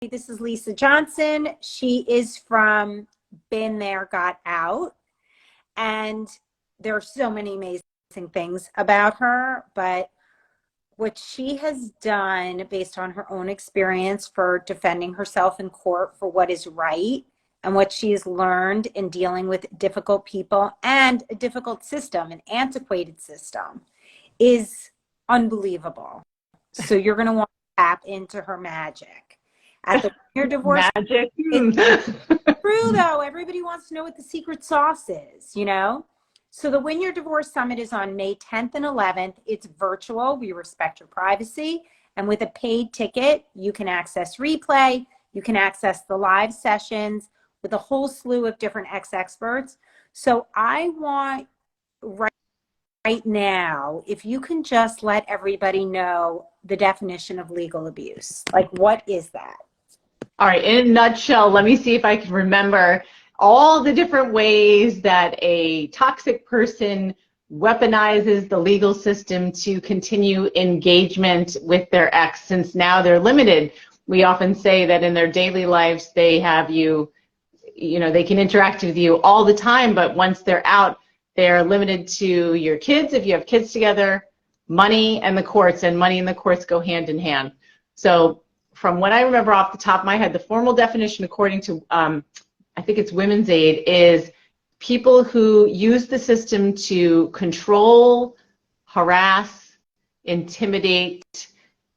This is Lisa Johnson. She is from Been There, Got Out. And there are so many amazing things about her, but what she has done based on her own experience for defending herself in court for what is right and what she has learned in dealing with difficult people and a difficult system, an antiquated system, is unbelievable. So you're going to want to tap into her magic. At the Your Divorce Magic. It's true, though. Everybody wants to know what the secret sauce is, you know? So the Win Your Divorce Summit is on May 10th and 11th. It's virtual. We respect your privacy. And with a paid ticket, you can access replay. You can access the live sessions with a whole slew of different experts. So I want right now, if you can just let everybody know the definition of legal abuse. Like, what is that? All right, in a nutshell, let me see if I can remember all the different ways that a toxic person weaponizes the legal system to continue engagement with their ex, since now they're limited. We often say that in their daily lives, they have you know, they can interact with you all the time, but once they're out, they're limited to your kids, if you have kids together, money, and the courts, and money and the courts go hand in hand. So from what I remember off the top of my head, the formal definition, according to, I think it's Women's Aid, is people who use the system to control, harass, intimidate,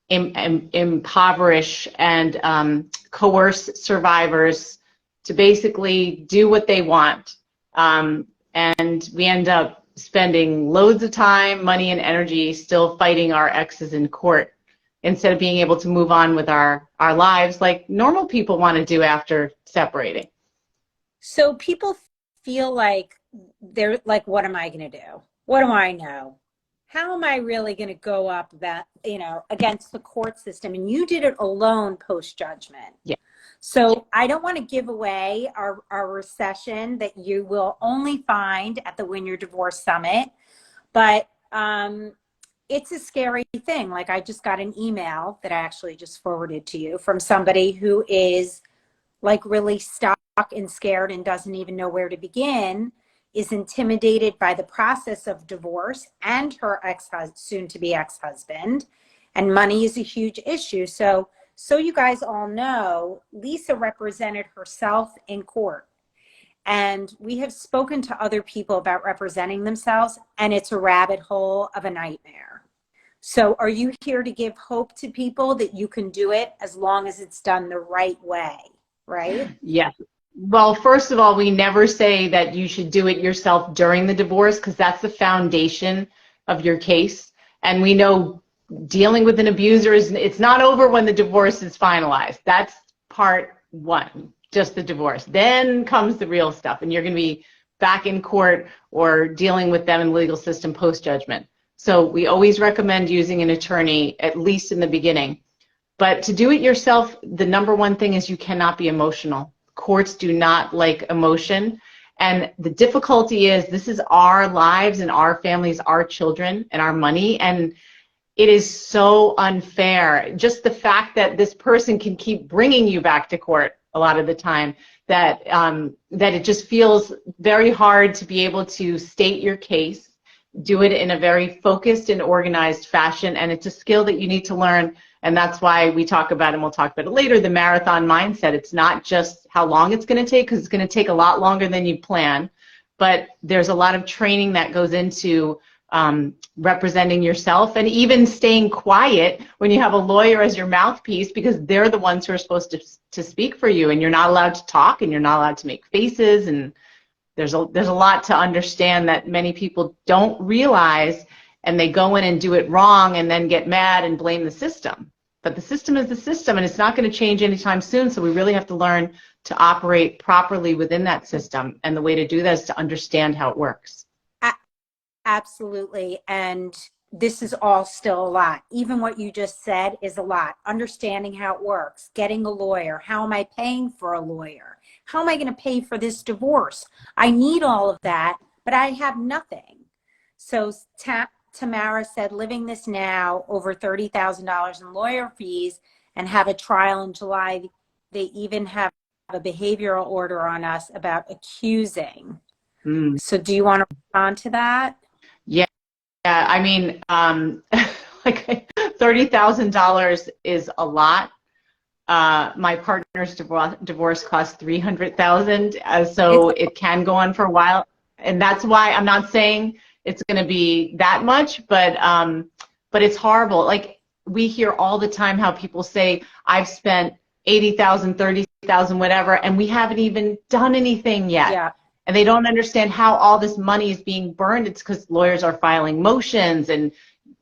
impoverish, and coerce survivors to basically do what they want. And we end up spending loads of time, money, and energy still fighting our exes in court, instead of being able to move on with our lives like normal people want to do after separating. So people feel like they're like, what am I going to do? What do I know? How am I really going to go up that, you know, against the court system? And you did it alone post-judgment. Yeah. So I don't want to give away our session that you will only find at the Win Your Divorce Summit, but it's a scary thing. Like, I just got an email that I actually just forwarded to you from somebody who is like really stuck and scared and doesn't even know where to begin, is intimidated by the process of divorce and her soon-to-be ex-husband, and money is a huge issue. So you guys all know, Lisa represented herself in court. And we have spoken to other people about representing themselves, and it's a rabbit hole of a nightmare. So are you here to give hope to people that you can do it as long as it's done the right way, right? Yes. Well, first of all, we never say that you should do it yourself during the divorce, because that's the foundation of your case. And we know dealing with an abuser it's not over when the divorce is finalized. That's part one, just the divorce. Then comes the real stuff, and you're going to be back in court or dealing with them in the legal system post-judgment. So we always recommend using an attorney, at least in the beginning. But to do it yourself, the number one thing is you cannot be emotional. Courts do not like emotion. And the difficulty is, this is our lives and our families, our children, and our money. And it is so unfair. Just the fact that this person can keep bringing you back to court a lot of the time, that it just feels very hard to be able to state your case, do it in a very focused and organized fashion. And it's a skill that you need to learn. And that's why we talk about, and we'll talk about it later, the marathon mindset. It's not just how long it's going to take, because it's going to take a lot longer than you plan, but there's a lot of training that goes into representing yourself, and even staying quiet when you have a lawyer as your mouthpiece, because they're the ones who are supposed to speak for you, and you're not allowed to talk, and you're not allowed to make faces, and there's a lot to understand that many people don't realize, and they go in and do it wrong and then get mad and blame the system. But the system is the system, and it's not going to change anytime soon, so we really have to learn to operate properly within that system, and the way to do that is to understand how it works. Absolutely. And this is all still a lot. Even what you just said is a lot. Understanding how it works, getting a lawyer. How am I paying for a lawyer? How am I going to pay for this divorce? I need all of that, but I have nothing. So Tamara said, living this now, over $30,000 in lawyer fees, and have a trial in July they even have a behavioral order on us about accusing. So do you want to respond to that? Yeah, I mean, like $30,000 is a lot. My partner's divorce cost $300,000, so it can go on for a while, and that's why I'm not saying it's going to be that much, but it's horrible. Like, we hear all the time how people say, I've spent 80,000, 30,000, whatever, and we haven't even done anything yet. Yeah. And they don't understand how all this money is being burned. It's because lawyers are filing motions and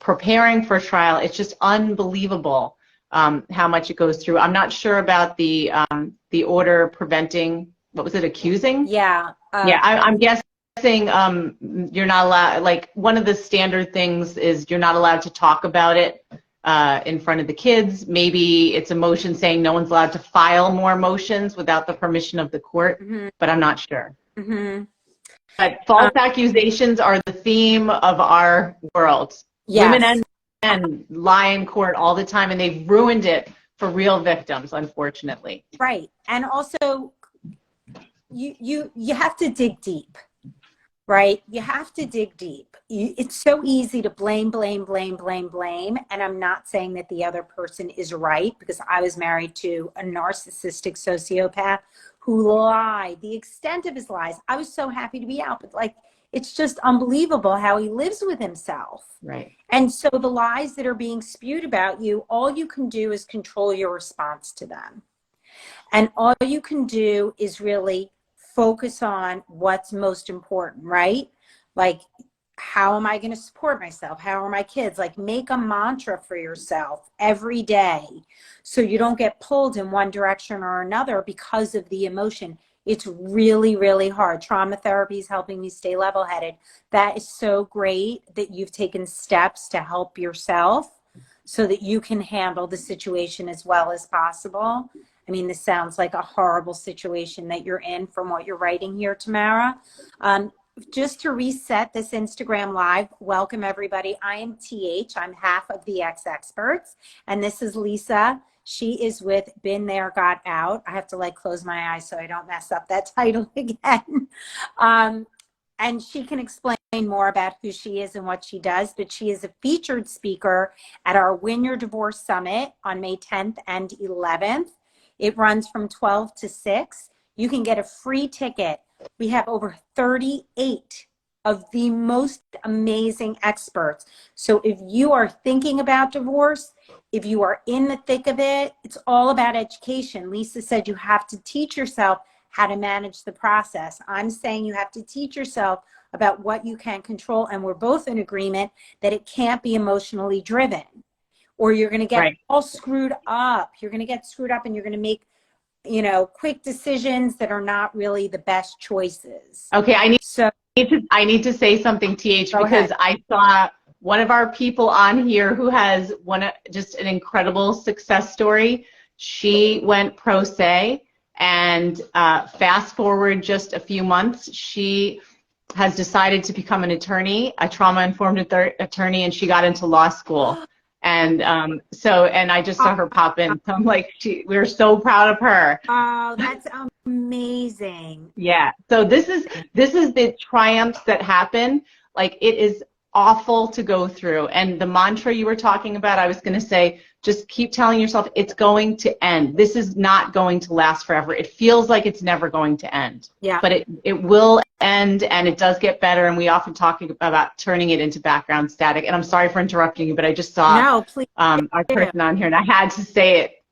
preparing for trial. It's just unbelievable how much it goes through. I'm not sure about the order preventing, what was it, accusing? Yeah. Yeah, I'm guessing you're not allowed, like, one of the standard things is you're not allowed to talk about it in front of the kids. Maybe it's a motion saying no one's allowed to file more motions without the permission of the court, but I'm not sure. But false accusations are the theme of our world. Yes. Women and men lie in court all the time, and they've ruined it for real victims, unfortunately. Right. And also, you have to dig deep, right? You have to dig deep. It's so easy to blame. And I'm not saying that the other person is right, because I was married to a narcissistic sociopath who lied. The extent of his lies, I was so happy to be out, but like, it's just unbelievable how he lives with himself. Right. And so the lies that are being spewed about you, all you can do is control your response to them. And all you can do is really focus on what's most important, right? Like, how am I going to support myself? How are my kids? Like, make a mantra for yourself every day so you don't get pulled in one direction or another because of the emotion. It's really, really hard. Trauma therapy is helping me stay level-headed. That is so great that you've taken steps to help yourself so that you can handle the situation as well as possible. I mean, this sounds like a horrible situation that you're in from what you're writing here, Tamara. Just to reset this Instagram Live, welcome everybody. I am TH. I'm half of the exExperts. And this is Lisa. She is with Been There, Got Out. I have to like close my eyes so I don't mess up that title again. And she can explain more about who she is and what she does, but she is a featured speaker at our Win Your Divorce Summit on May 10th and 11th. It runs from 12 to 6. You can get a free ticket. We have over 38 of the most amazing experts. So if you are thinking about divorce, if you are in the thick of it, it's all about education. Lisa said you have to teach yourself how to manage the process. I'm saying you have to teach yourself about what you can control, and we're both in agreement that it can't be emotionally driven, or you're going to get all screwed up. You're going to get screwed up and you're going to make, you know, quick decisions that are not really the best choices. Okay, I need to say something, TH, because I saw one of our people on here who has just an incredible success story. She went pro se, and fast forward just a few months, she has decided to become an attorney, a trauma-informed attorney, and she got into law school. And and I just saw her pop in. So I'm like, we're so proud of her. Oh, that's amazing. Yeah. So this is the triumphs that happen. Like, it is awful to go through. And the mantra you were talking about, I was going to say, just keep telling yourself it's going to end. This is not going to last forever. It feels like it's never going to end. Yeah. But it will end, and it does get better. And we often talk about turning it into background static. And I'm sorry for interrupting you, but I just saw our person on here, and I had to say it.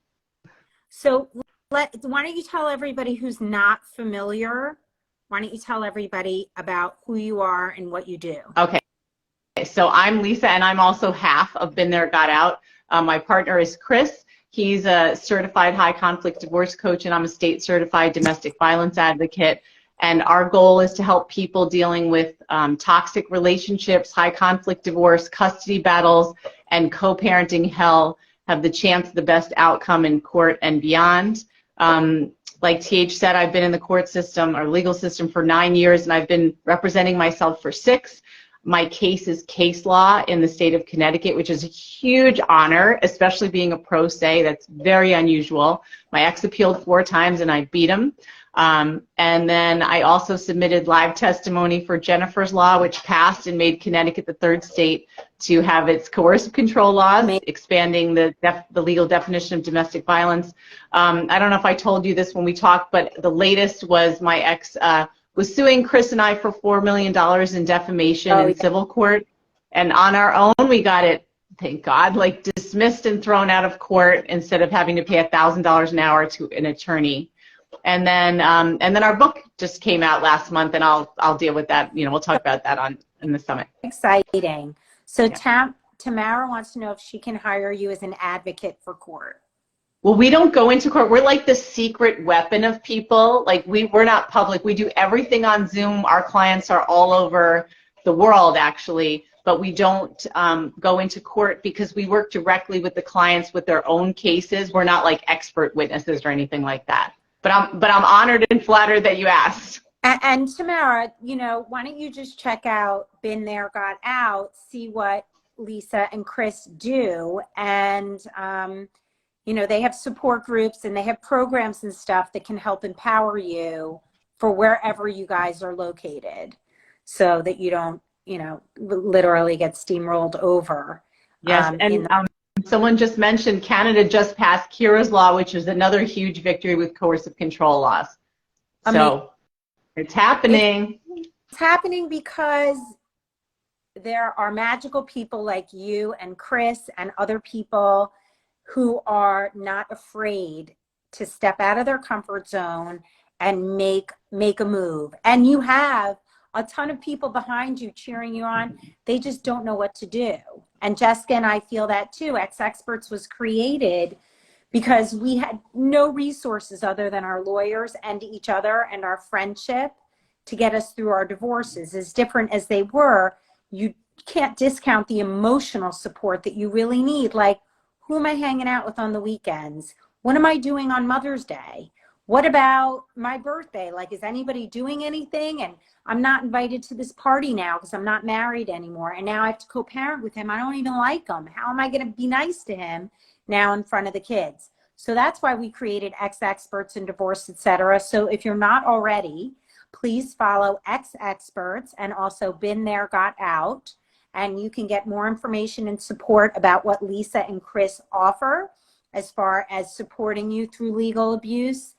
So why don't you tell everybody who's not familiar, why don't you tell everybody about who you are and what you do? Okay. So I'm Lisa, and I'm also half of Been There, Got Out. My partner is Chris. He's a certified high conflict divorce coach, and I'm a state certified domestic violence advocate. And our goal is to help people dealing with toxic relationships, high conflict divorce, custody battles, and co-parenting hell have the chance of the best outcome in court and beyond. Like TH said, I've been in the court system or legal system for 9 years, and I've been representing myself for 6. my case is case law in the state of Connecticut, which is a huge honor, especially being a pro se. That's very unusual. My ex appealed 4 times and I beat him. And then I also submitted live testimony for Jennifer's Law, which passed and made Connecticut the 3rd state to have its coercive control laws, expanding the legal definition of domestic violence. I don't know if I told you this when we talked, but the latest was my ex was suing Chris and I for $4 million in defamation in civil court. And on our own, we got it, thank God, like dismissed and thrown out of court instead of having to pay $1,000 an hour to an attorney. And then our book just came out last month, and I'll deal with that. You know, we'll talk about that in the summit. Exciting. So yeah. Tamara wants to know if she can hire you as an advocate for court. Well, we don't go into court. We're like the secret weapon of people. Like we're not public. We do everything on Zoom. Our clients are all over the world, actually, but we don't go into court because we work directly with the clients with their own cases. We're not like expert witnesses or anything like that. But I'm honored and flattered that you asked. And Tamara, you know, why don't you just check out Been There, Got Out, see what Lisa and Chris do, and you know, they have support groups and they have programs and stuff that can help empower you for wherever you guys are located, so that you don't, you know, literally get steamrolled over. Yes, someone just mentioned Canada just passed Kira's Law, which is another huge victory with coercive control laws. So it's happening. It's happening because there are magical people like you and Chris and other people who are not afraid to step out of their comfort zone and make a move. And you have a ton of people behind you cheering you on. They just don't know what to do. And Jessica and I feel that too. exExperts was created because we had no resources other than our lawyers and each other and our friendship to get us through our divorces. As different as they were, you can't discount the emotional support that you really need. Like, who am I hanging out with on the weekends? What am I doing on Mother's Day? What about my birthday? Like, is anybody doing anything? And I'm not invited to this party now because I'm not married anymore. And now I have to co-parent with him. I don't even like him. How am I going to be nice to him now in front of the kids? So that's why we created exExperts and Divorce, etc. So if you're not already, please follow exExperts and also Been There, Got Out. And you can get more information and support about what Lisa and Chris offer as far as supporting you through legal abuse.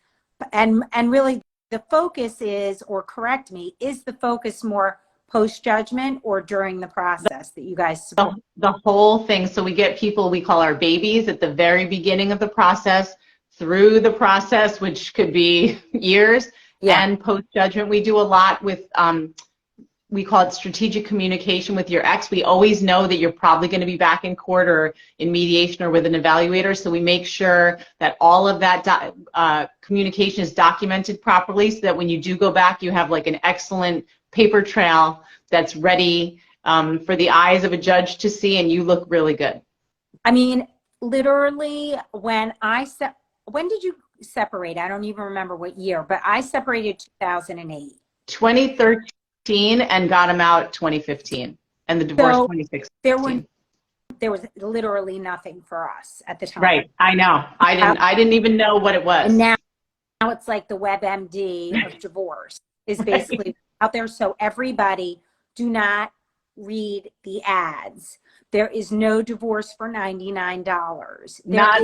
And really the focus is, or correct me, is the focus more post-judgment or during the process that you guys support? The whole thing. So we get people we call our babies at the very beginning of the process, through the process, which could be years, and post-judgment. We do a lot with we call it strategic communication with your ex. We always know that you're probably going to be back in court or in mediation or with an evaluator, so we make sure that all of that communication is documented properly so that when you do go back, you have like an excellent paper trail that's ready for the eyes of a judge to see, and you look really good. I mean, literally, when did you separate? I don't even remember what year, but I separated 2008. 2013. And got him out 2015, and the divorce 2016. There was literally nothing for us at the time. Right, I know. I didn't even know what it was. And now it's like the WebMD of divorce is basically out there. So everybody, do not read the ads. There is no divorce for $99. Not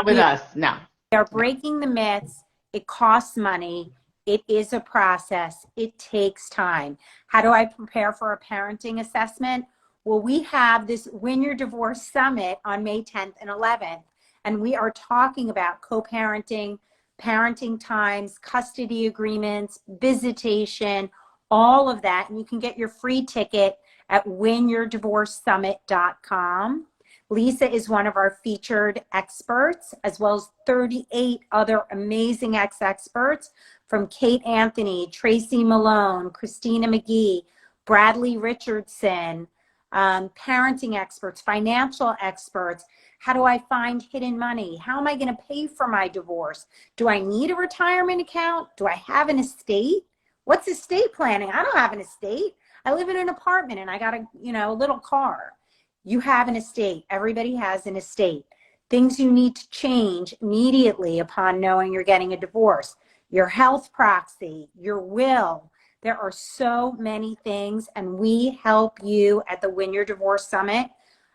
with us. No. They're breaking the myths. It costs money. It is a process. It takes time. How do I prepare for a parenting assessment? Well, we have this Win Your Divorce Summit on May 10th and 11th, and we are talking about co-parenting, parenting times, custody agreements, visitation, all of that. And you can get your free ticket at winyourdivorcesummit.com. Lisa is one of our featured experts, as well as 38 other amazing experts, from Kate Anthony, Tracy Malone, Christina McGee, Bradley Richardson, parenting experts, financial experts. How do I find hidden money? How am I going to pay for my divorce? Do I need a retirement account? Do I have an estate? What's estate planning? I don't have an estate. I live in an apartment and I got a little car. You have an estate. Everybody has an estate. Things you need to change immediately upon knowing you're getting a divorce. Your health proxy, your will. There are so many things, and we help you at the Win Your Divorce Summit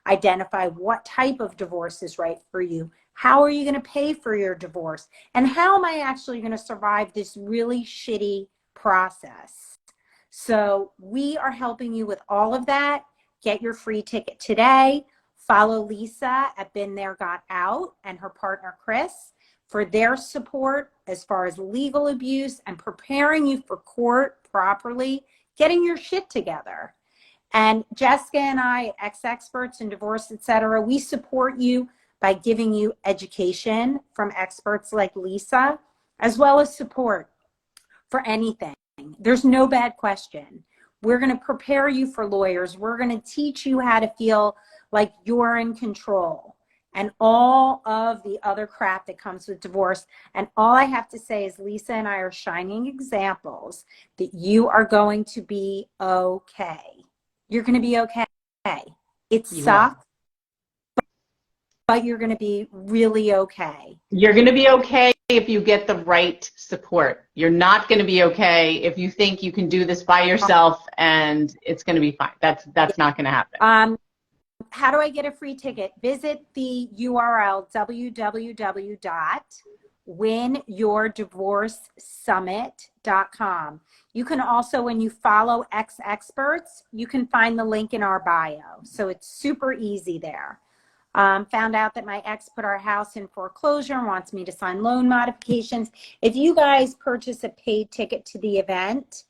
identify what type of divorce is right for you. How are you going to pay for your divorce? And how am I actually going to survive this really shitty process? So we are helping you with all of that. Get your free ticket today. Follow Lisa at Been There Got Out and her partner Chris for their support as far as legal abuse and preparing you for court properly, getting your shit together. And Jessica and I, exExperts in divorce, etc., we support you by giving you education from experts like Lisa, as well as support for anything. There's no bad question. We're going to prepare you for lawyers. We're going to teach you how to feel like you're in control and all of the other crap that comes with divorce. And all I have to say is Lisa and I are shining examples that you are going to be okay. You're going to be okay. It sucks, but you're going to be really okay. You're going to be okay if you get the right support. You're not going to be okay if you think you can do this by yourself and it's going to be fine. That's not going to happen. How do I get a free ticket? Visit the URL www.winyourdivorcesummit.com. You can also, when you follow exExperts, you can find the link in our bio. So it's super easy there. Found out that my ex put our house in foreclosure and wants me to sign loan modifications. If you guys purchase a paid ticket to the event,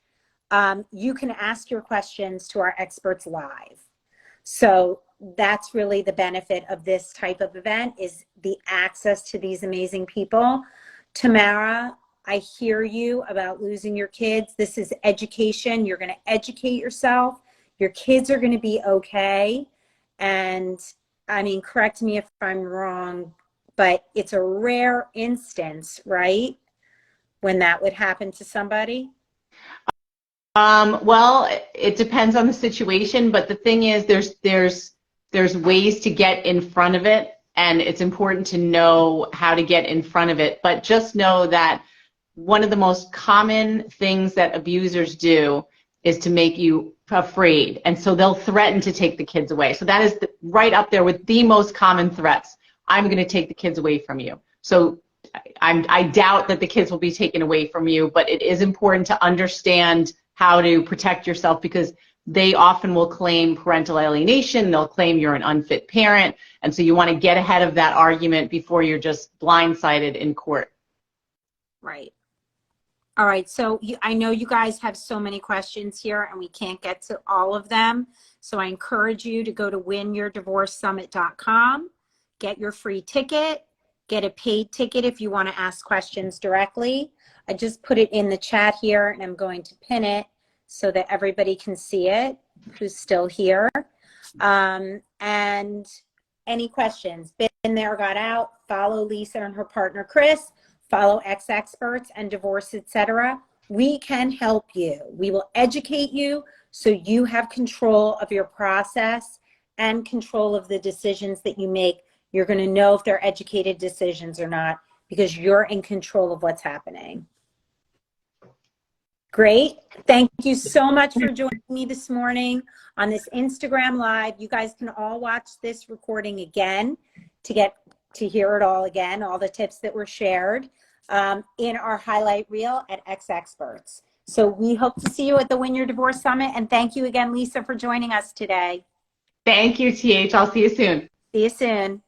you can ask your questions to our experts live. So that's really the benefit of this type of event, is the access to these amazing people. Tamara, I hear you about losing your kids. This is education. You're going to educate yourself. Your kids are going to be okay. And I mean, correct me if I'm wrong, but it's a rare instance, right? When that would happen to somebody? Well, it depends on the situation, but the thing is there's ways to get in front of it, and it's important to know how to get in front of it. But just know that one of the most common things that abusers do is to make you afraid. And so they'll threaten to take the kids away. So that is right up there with the most common threats. I'm going to take the kids away from you. So I doubt that the kids will be taken away from you, but it is important to understand how to protect yourself, because they often will claim parental alienation. They'll claim you're an unfit parent. And so you want to get ahead of that argument before you're just blindsided in court. Right. All right. So I know you guys have so many questions here and we can't get to all of them. So I encourage you to go to winyourdivorcesummit.com, get your free ticket, get a paid ticket if you want to ask questions directly. I just put it in the chat here and I'm going to pin it so that everybody can see it who's still here. And any questions? Been There Got Out, follow Lisa and her partner Chris, follow exExperts and divorce, etc. We can help you. We will educate you so you have control of your process and control of the decisions that you make. You're going to know if they're educated decisions or not because you're in control of what's happening. Great. Thank you so much for joining me this morning on this Instagram Live. You guys can all watch this recording again to get to hear it all again, all the tips that were shared in our highlight reel at exExperts. So we hope to see you at the Win Your Divorce Summit. And thank you again, Lisa, for joining us today. Thank you, TH. I'll see you soon. See you soon. Okay.